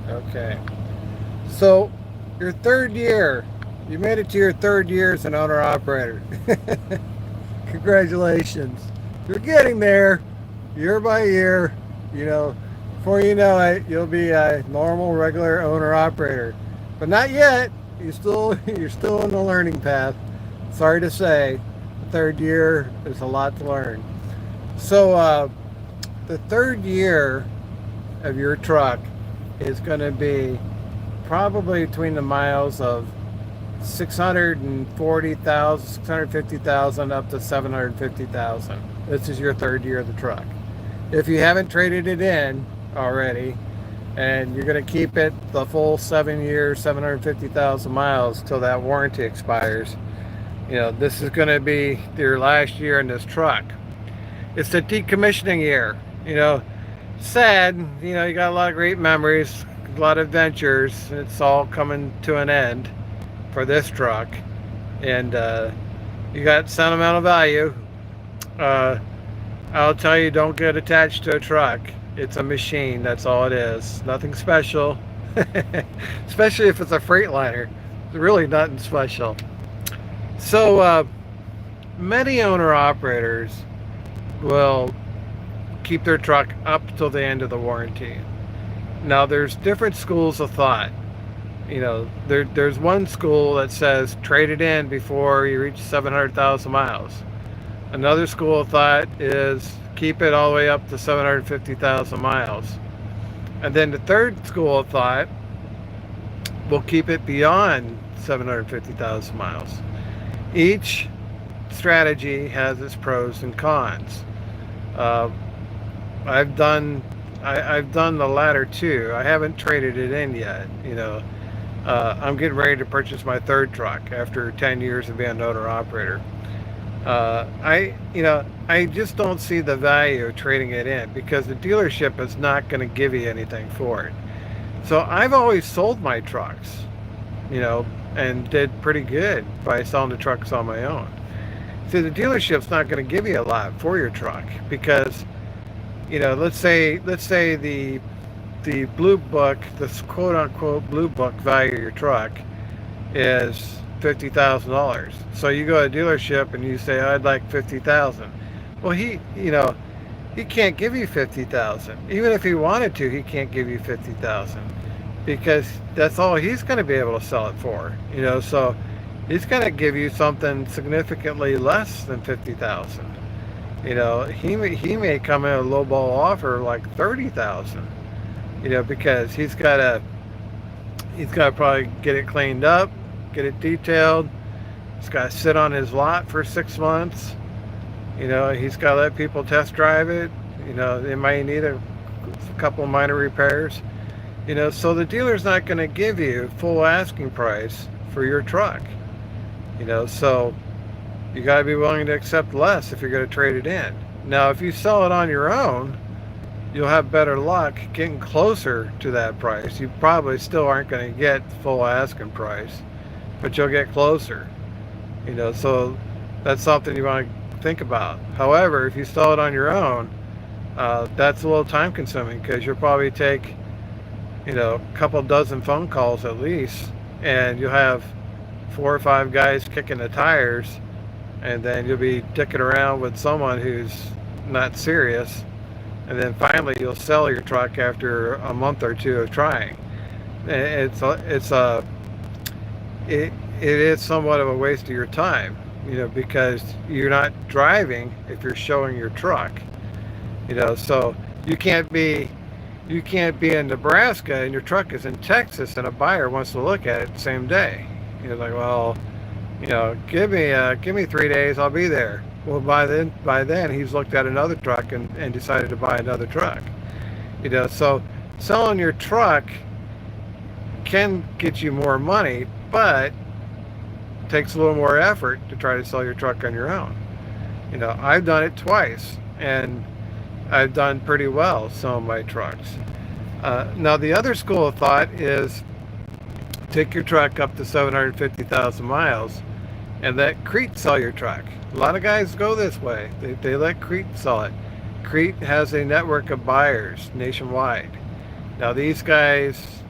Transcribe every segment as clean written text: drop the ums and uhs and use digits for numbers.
Okay. So, your third year, you made it to your third year as an owner operator. Congratulations. You're getting there year by year. You know, before you know it, you'll be a normal, regular owner operator. But not yet. You're still on the learning path. Sorry to say, the third year is a lot to learn. So, the third year of your truck is going to be probably between the miles of 640,000, 650,000 up to 750,000. This is your third year of the truck. If you haven't traded it in already, and you're going to keep it the full 7 years, 750,000 miles till that warranty expires, this is going to be your last year in this truck. It's the decommissioning year. Sad. You got a lot of great memories, a lot of adventures. It's all coming to an end for this truck, and you got sentimental value. Uh, I'll tell you, don't get attached to a truck. It's a machine. That's all it is. Nothing special. Especially if it's a Freightliner. It's really nothing special. So many owner operators will keep their truck up till the end of the warranty. Now, there's different schools of thought. There's one school that says trade it in before you reach 700,000 miles. Another school of thought is keep it all the way up to 750,000 miles. And then the third school of thought will keep it beyond 750,000 miles. Each strategy has its pros and cons. Uh, I've done I've done the latter two. I haven't traded it in yet. I'm getting ready to purchase my third truck after 10 years of being an owner operator. I just don't see the value of trading it in because the dealership is not going to give you anything for it. So I've always sold my trucks, and did pretty good by selling the trucks on my own. See, the dealership's not going to give you a lot for your truck because, let's say the blue book, this quote unquote blue book value of your truck is $50,000. So you go to a dealership and you say, I'd like 50,000. Well, he can't give you 50,000. Even if he wanted to, he can't give you 50,000 because that's all he's going to be able to sell it for. So he's going to give you something significantly less than 50,000. He may come in a lowball offer like 30,000. Because he's got to probably get it cleaned up, get it detailed. It's got to sit on his lot for 6 months. He's got to let people test drive it. They might need a couple minor repairs. So the dealer's not going to give you full asking price for your truck. So you got to be willing to accept less if you're going to trade it in. Now, if you sell it on your own, you'll have better luck getting closer to that price. You probably still aren't going to get full asking price, but you'll get closer. So that's something you want to think about. However, if you sell it on your own, that's a little time consuming because you'll probably take, a couple dozen phone calls at least, and you'll have 4 or 5 guys kicking the tires, and then you'll be dicking around with someone who's not serious. And then finally you'll sell your truck after a month or two of trying. It is somewhat of a waste of your time, because you're not driving if you're showing your truck. So you can't be in Nebraska and your truck is in Texas and a buyer wants to look at it the same day. Like, well, give me 3 days, I'll be there. Well, by then he's looked at another truck and decided to buy another truck. So selling your truck can get you more money, but it takes a little more effort to try to sell your truck on your own. I've done it twice, and I've done pretty well selling my trucks. Now, the other school of thought is take your truck up to 750,000 miles and let Crete sell your truck. A lot of guys go this way. They let Crete sell it. Crete has a network of buyers nationwide. Now, these guys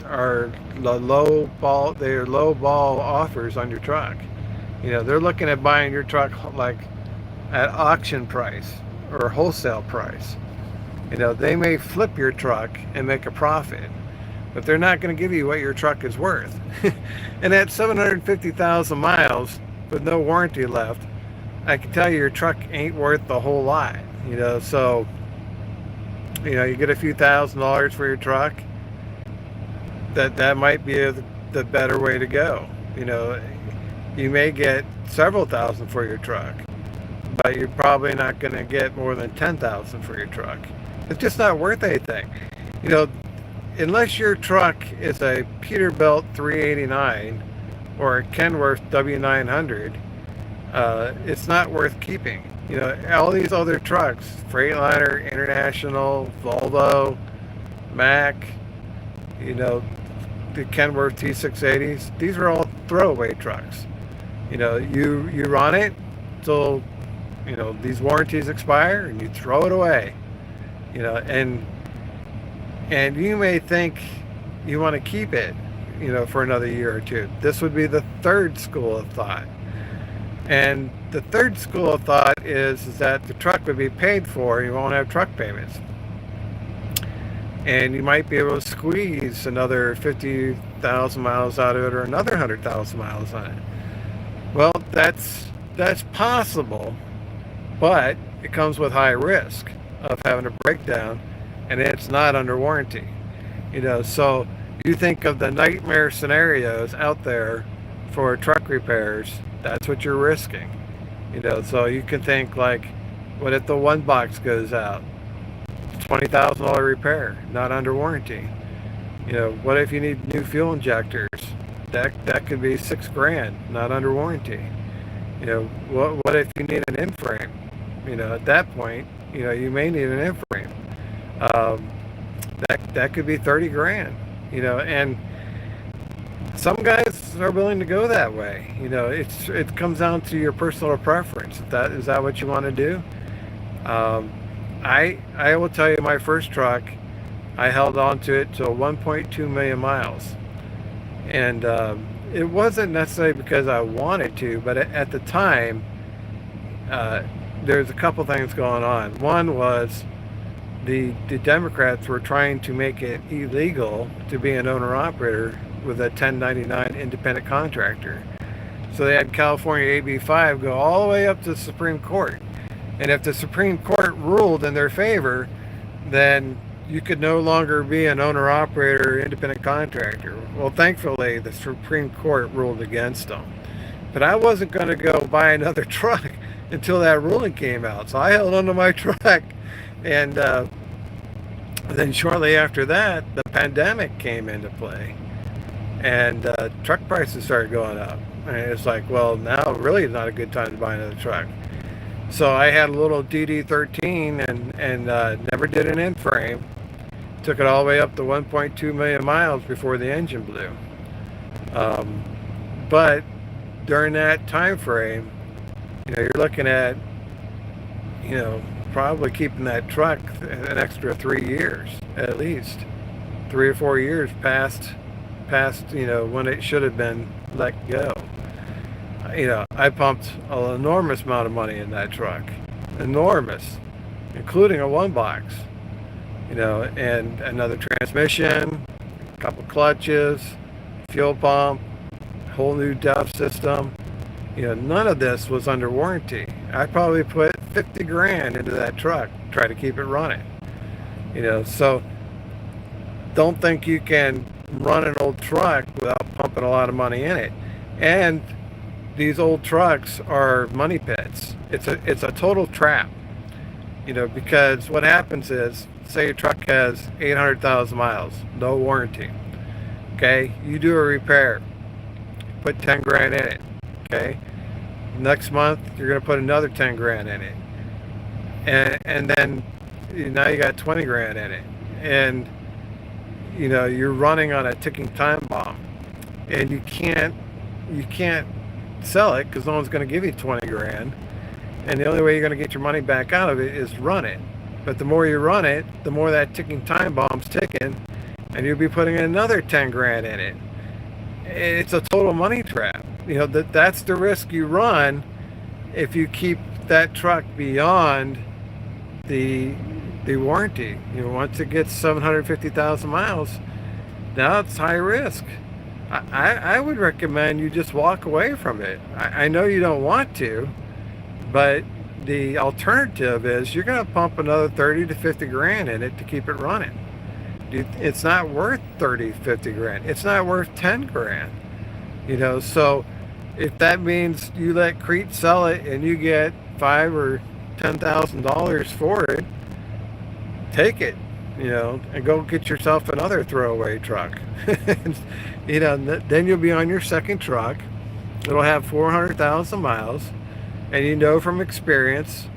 are the they're low ball offers on your truck. They're looking at buying your truck like at auction price or wholesale price. They may flip your truck and make a profit, but they're not going to give you what your truck is worth. And at 750,000 miles with no warranty left, I can tell you your truck ain't worth the whole lot. So you get a few $1,000s for your truck. That might be the better way to go. You may get several thousand for your truck, but you're probably not going to get more than 10,000 for your truck. It's just not worth anything. Unless your truck is a Peterbilt 389 or a Kenworth W900, it's not worth keeping. All these other trucks, Freightliner, International, Volvo, Mack, the Kenworth T680s, these are all throwaway trucks. You run it till these warranties expire and you throw it away. And you may think you want to keep it for another year or two. This would be the third school of thought. And the third school of thought is that the truck would be paid for, you won't have truck payments, and you might be able to squeeze another 50,000 miles out of it or another 100,000 miles on it. Well, that's possible, but it comes with high risk of having a breakdown, and it's not under warranty. So you think of the nightmare scenarios out there for truck repairs. That's what you're risking. So you can think like, what if the one box goes out? $20,000 repair, not under warranty. What if you need new fuel injectors? That could be $6,000, not under warranty. What if you need an in-frame? At that point, you may need an in-frame. That could be $30,000. And some guys are willing to go that way. It comes down to your personal preference. Is that what you want to do? I will tell you, my first truck, I held on to it till 1.2 million miles, and it wasn't necessarily because I wanted to, but at the time, there's a couple things going on. One was the Democrats were trying to make it illegal to be an owner-operator with a 1099 independent contractor. So they had California AB 5 go all the way up to the Supreme Court. And if the Supreme Court ruled in their favor, then you could no longer be an owner-operator independent contractor. Well, thankfully, the Supreme Court ruled against them. But I wasn't going to go buy another truck until that ruling came out. So I held onto my truck. And then shortly after that, the pandemic came into play. And truck prices started going up. And it's like, well, now really is not a good time to buy another truck. So I had a little DD13 and never did an in-frame. Took it all the way up to 1.2 million miles before the engine blew. But during that time frame, you're looking at, probably keeping that truck an extra 3 years, at least 3 or 4 years past when it should have been let go. I pumped an enormous amount of money in that truck, enormous, including a one box, and another transmission, a couple clutches, fuel pump, whole new DEF system. None of this was under warranty. I probably put $50,000 into that truck, try to keep it running. So don't think you can run an old truck without pumping a lot of money in it. And these old trucks are money pits. It's a total trap. Because what happens is, say your truck has 800,000 miles, no warranty. Okay, you do a repair, put $10,000 in it. Okay, next month you're going to put another $10,000 in it, and then now you got $20,000 in it, and you're running on a ticking time bomb, and you can't sell it because no one's going to give you $20,000, and the only way you're going to get your money back out of it is run it. But the more you run it, the more that ticking time bomb's ticking, and you'll be putting another 10 grand in it. It's a total money trap. That's the risk you run if you keep that truck beyond the warranty. Once it gets 750,000 miles, now it's high risk. I would recommend you just walk away from it. I know you don't want to, but the alternative is you're going to pump another 30 to 50 grand in it to keep it running. It's not worth 30, 50 grand. It's not worth 10 grand. So if that means you let Crete sell it and you get $5,000 or $10,000 for it, take it, and go get yourself another throwaway truck. Then you'll be on your second truck. It'll have 400,000 miles, and from experience,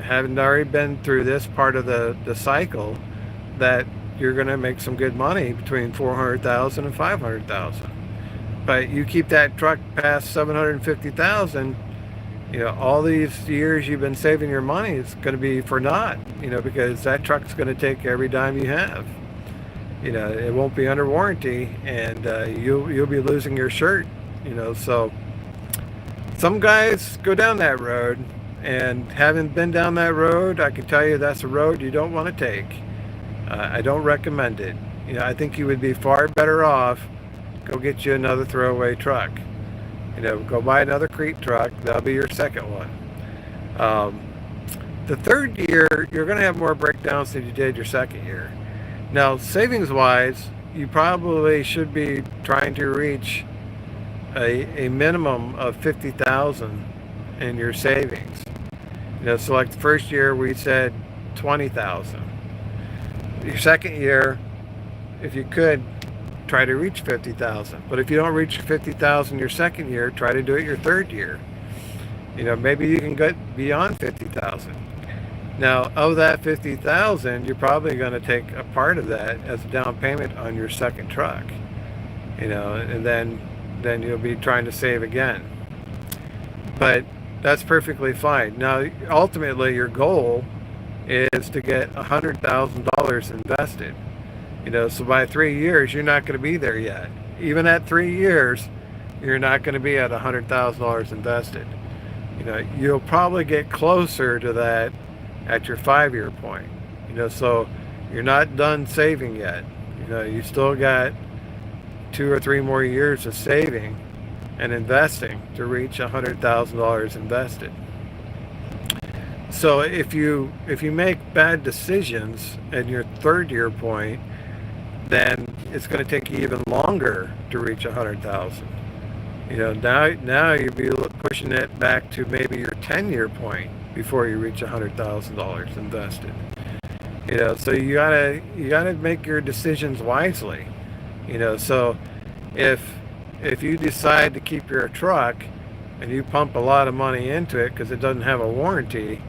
having already been through this part of the cycle, that you're going to make some good money between 400,000 and 500,000. But you keep that truck past 750,000, all these years you've been saving your money, it's going to be for naught, because that truck's going to take every dime you have. It won't be under warranty, and you'll be losing your shirt. So some guys go down that road, and having been down that road, I can tell you that's a road you don't want to take. I don't recommend it. I think you would be far better off go get you another throwaway truck. Go buy another Crete truck. That'll be your second one. The third year, you're going to have more breakdowns than you did your second year. Now, savings-wise, you probably should be trying to reach a minimum of 50,000 in your savings. So like the first year, we said 20,000. Your second year, if you could, try to reach 50,000. But if you don't reach 50,000 your second year, try to do it your third year. Maybe you can get beyond 50,000. Now, of that 50,000, you're probably going to take a part of that as a down payment on your second truck. And then you'll be trying to save again. But that's perfectly fine. Now, ultimately, your goal is to get $100,000 invested. So by 3 years, you're not going to be there yet. Even at 3 years, you're not going to be at $100,000 invested. You'll probably get closer to that at your 5-year point. So you're not done saving yet. You still got 2 or 3 more years of saving and investing to reach $100,000 invested. So if you make bad decisions at your 3rd year point, then it's going to take you even longer to reach 100,000. Now you'll be pushing it back to maybe your 10-year point before you reach $100,000 invested. So you gotta make your decisions wisely. So if you decide to keep your truck and you pump a lot of money into it because it doesn't have a warranty,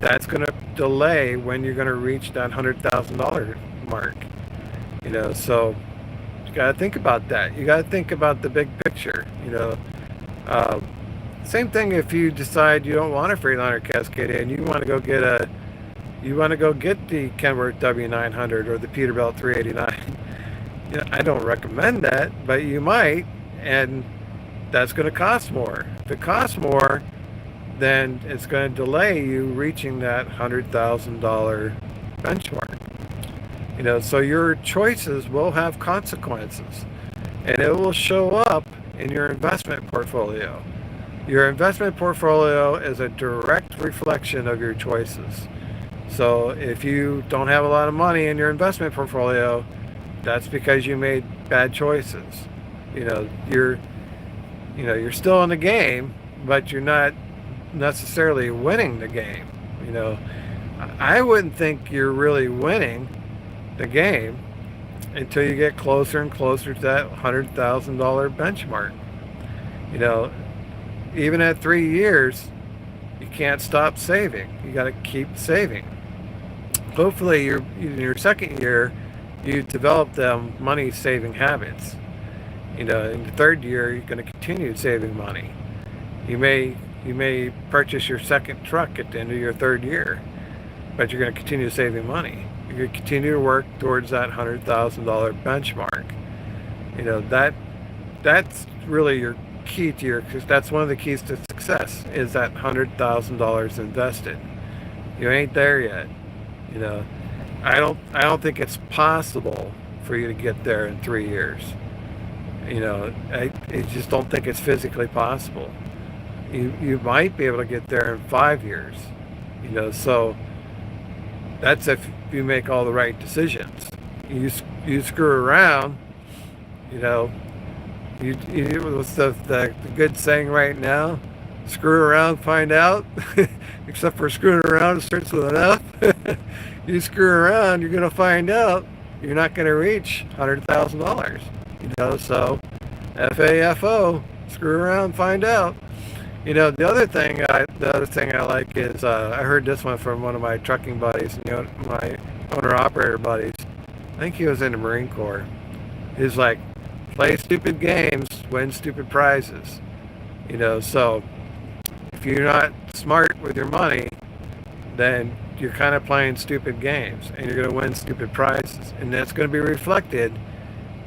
that's going to delay when you're going to reach that $100,000 mark. So you got to think about that. You got to think about the big picture. Same thing if you decide you don't want a Freightliner Cascade and you want to go get the Kenworth W900 or the Peterbilt 389. I don't recommend that, but you might, and that's going to cost more. If it costs more, then it's going to delay you reaching that $100,000 benchmark. So your choices will have consequences, and it will show up in your investment portfolio. Your investment portfolio is a direct reflection of your choices. So if you don't have a lot of money in your investment portfolio, that's because you made bad choices. You're still in the game, but you're not necessarily winning the game. I wouldn't think you're really winning the game until you get closer and closer to that $100,000 benchmark. Even at 3 years, you can't stop saving. You got to keep saving. Hopefully, in your second year, you develop them money saving habits. In the 3rd year, you're going to continue saving money. You may purchase your second truck at the end of your 3rd year, but you're going to continue saving money. You continue to work towards that $100,000 benchmark. You know, that's really your key to your, because that's one of the keys to success, is that $100,000 invested. You ain't there yet. You know, I don't think it's possible for you to get there in 3 years. You know, I just don't think it's physically possible. You might be able to get there in 5 years. You know, so that's if you make all the right decisions. You screw around, you know, what's the good saying right now? Screw around, find out. Except for screwing around, it starts with an F. You screw around, you're going to find out you're not going to reach $100,000. You know, so FAFO, screw around, find out. You know, the other thing I like is I heard this one from one of my trucking buddies, you know, my owner-operator buddies. I think he was in the Marine Corps. He's like, play stupid games, win stupid prizes. You know, so if you're not smart with your money, then you're kind of playing stupid games, and you're going to win stupid prizes, and that's going to be reflected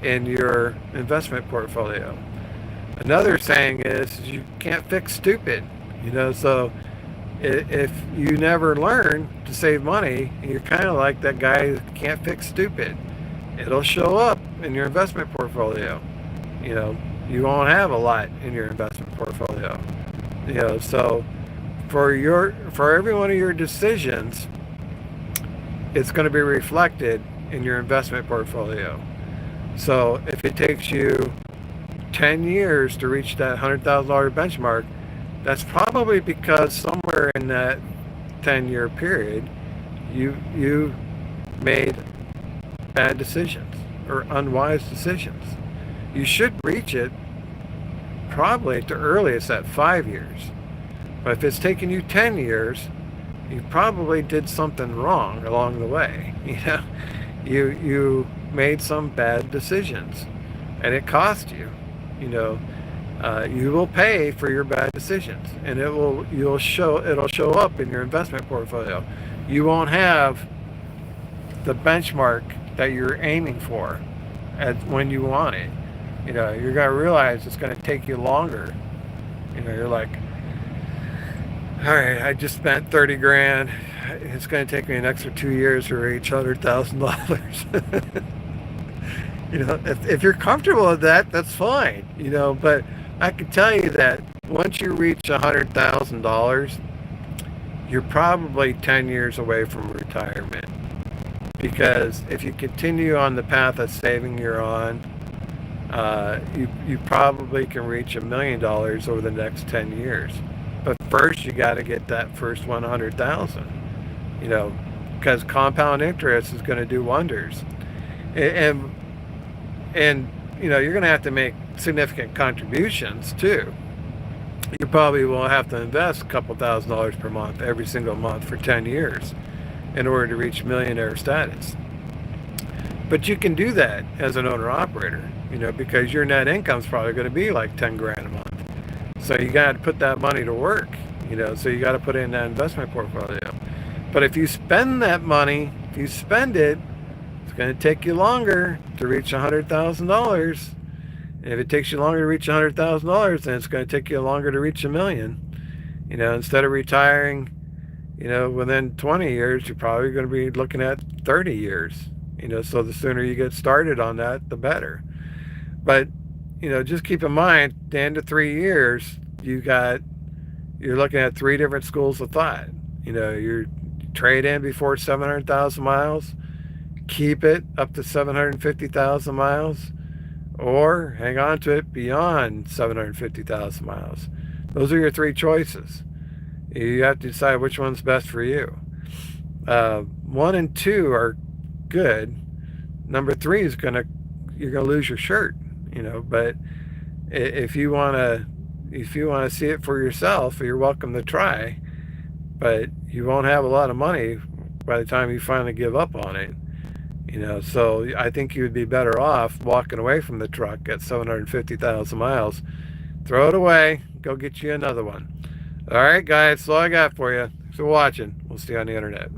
in your investment portfolio. Another saying is you can't fix stupid. You know, so if you never learn to save money, you're kind of like that guy who can't fix stupid. It'll show up in your investment portfolio. You know, you won't have a lot in your investment portfolio. You know, so for every one of your decisions, it's going to be reflected in your investment portfolio. So if it takes you 10 years to reach that $100,000 benchmark, that's probably because somewhere in that 10-year period, you made bad decisions or unwise decisions. You should reach it probably at the earliest at 5 years. But if it's taken you 10 years, you probably did something wrong along the way. You know, you made some bad decisions, and it cost you. You know, you will pay for your bad decisions, and it'll show up in your investment portfolio. You won't have the benchmark that you're aiming for when you want it. You know, you're gonna realize it's gonna take you longer. You know, you're like, all right, I just spent 30 grand. It's going to take me an extra 2 years to reach $100,000. You know, if you're comfortable with that, that's fine. You know, but I can tell you that once you reach $100,000, you're probably 10 years away from retirement. Because if you continue on the path of saving you're on, you probably can reach $1 million over the next 10 years. But first, you got to get that first 100,000. You know, because compound interest is going to do wonders, and you know, you're going to have to make significant contributions too. You probably will have to invest a couple $1,000s per month every single month for 10 years in order to reach millionaire status. But you can do that as an owner operator, you know, because your net income is probably going to be like 10 grand a month. So you got to put that money to work, you know, so you got to put it in that investment portfolio. But if you spend that money, if you spend it, it's going to take you longer to reach $100,000. And if it takes you longer to reach $100,000, then it's going to take you longer to reach $1 million. You know, instead of retiring, you know, within 20 years, you're probably going to be looking at 30 years. You know, so the sooner you get started on that, the better. But you know, just keep in mind, at the end of 3 years, you're looking at 3 different schools of thought. You know, you trade in before 700,000 miles, keep it up to 750,000 miles, or hang on to it beyond 750,000 miles. Those are your 3 choices. You have to decide which one's best for you. 1 and 2 are good. Number 3 is you're gonna lose your shirt. You know, but if you want to see it for yourself, you're welcome to try, but you won't have a lot of money by the time you finally give up on it. You know, so I think you would be better off walking away from the truck at 750,000 miles. Throw it away, go get you another one. All right, guys, that's all I got for you. Thanks for watching. We'll see you on the internet.